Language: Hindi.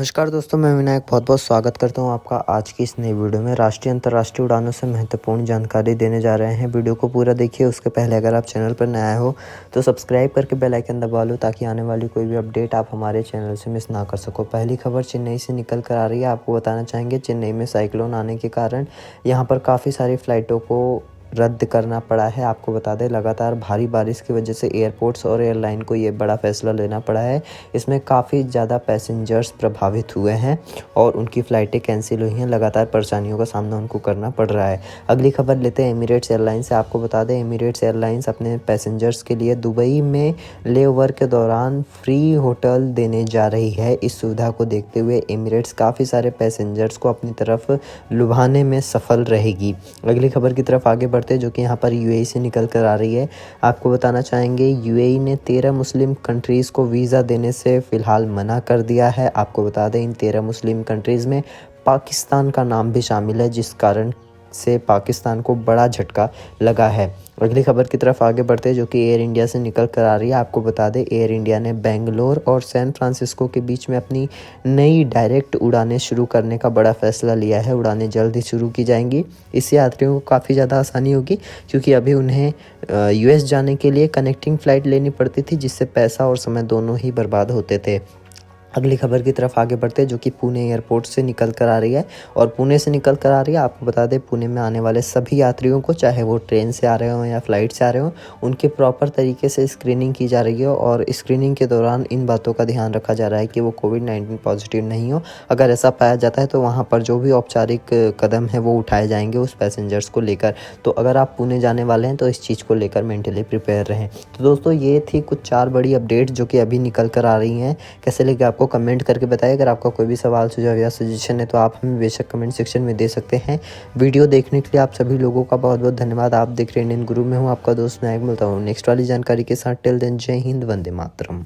नमस्कार दोस्तों, मैं विनायक बहुत बहुत स्वागत करता हूं आपका आज की इस नई वीडियो में। राष्ट्रीय अंतर्राष्ट्रीय उड़ानों से महत्वपूर्ण जानकारी देने जा रहे हैं। वीडियो को पूरा देखिए। उसके पहले अगर आप चैनल पर नया हो तो सब्सक्राइब करके बेल आइकन दबा लो ताकि आने वाली कोई भी अपडेट आप हमारे चैनल से मिस ना कर सको। पहली खबर चेन्नई से निकल कर आ रही है। आपको बताना चाहेंगे चेन्नई में साइक्लोन आने के कारण यहाँ पर काफ़ी सारी फ़्लाइटों को रद्द करना पड़ा है। आपको बता दें लगातार भारी बारिश की वजह से एयरपोर्ट्स और एयरलाइन को ये बड़ा फैसला लेना पड़ा है। इसमें काफ़ी ज़्यादा पैसेंजर्स प्रभावित हुए हैं और उनकी फ़्लाइटें कैंसिल हुई हैं। लगातार परेशानियों का सामना उनको करना पड़ रहा है। अगली खबर लेते हैं एमिरेट्स एयरलाइन से। आपको बता दें एमिरेट्स एयरलाइंस अपने पैसेंजर्स के लिए दुबई में लेओवर के दौरान फ्री होटल देने जा रही है। इस सुविधा को देखते हुए एमिरेट्स काफ़ी सारे पैसेंजर्स को अपनी तरफ लुभाने में सफल रहेगी। अगली खबर की तरफ आगे जो कि यहाँ पर यूएई से निकल कर आ रही है। आपको बताना चाहेंगे यूएई ने 13 मुस्लिम कंट्रीज़ को वीज़ा देने से फ़िलहाल मना कर दिया है। आपको बता दें इन 13 मुस्लिम कंट्रीज़ में पाकिस्तान का नाम भी शामिल है, जिस कारण से पाकिस्तान को बड़ा झटका लगा है। अगली खबर की तरफ आगे बढ़ते जो कि एयर इंडिया से निकल कर आ रही है। आपको बता दें एयर इंडिया ने बेंगलोर और सैन फ्रांसिस्को के बीच में अपनी नई डायरेक्ट उड़ानें शुरू करने का बड़ा फैसला लिया है। उड़ानें जल्द ही शुरू की जाएंगी। इससे यात्रियों को काफ़ी ज़्यादा आसानी होगी, क्योंकि अभी उन्हें यूएस जाने के लिए कनेक्टिंग फ़्लाइट लेनी पड़ती थी, जिससे पैसा और समय दोनों ही बर्बाद होते थे। अगली खबर की तरफ आगे बढ़ते हैं जो कि पुणे एयरपोर्ट से निकल कर आ रही है और पुणे से निकल कर आ रही है। आपको बता दें पुणे में आने वाले सभी यात्रियों को, चाहे वो ट्रेन से आ रहे हों या फ्लाइट से आ रहे हों, उनके प्रॉपर तरीके से स्क्रीनिंग की जा रही है और स्क्रीनिंग के दौरान इन बातों का ध्यान रखा जा रहा है कि वो कोविड-19 पॉजिटिव नहीं हो। अगर ऐसा पाया जाता है तो वहाँ पर जो भी औपचारिक कदम है वो उठाए जाएंगे उस पैसेंजर्स को लेकर। तो अगर आप पुणे जाने वाले हैं तो इस चीज़ को लेकर मेंटली प्रिपेयर रहें। तो दोस्तों ये थी कुछ 4 बड़ी अपडेट जो कि अभी निकल कर आ रही हैं। कैसे लगे आपको कमेंट करके बताइए। अगर आपका कोई भी सवाल सुझाव या सजेशन है तो आप हमें बेशक कमेंट सेक्शन में दे सकते हैं। वीडियो देखने के लिए आप सभी लोगों का बहुत बहुत धन्यवाद। आप देख रहे हैं इंडियन गुरु में हूँ आपका दोस्त विनायक। मिलता हूँ नेक्स्ट वाली जानकारी के साथ। टिल देन जय हिंद, वंदे मातरम।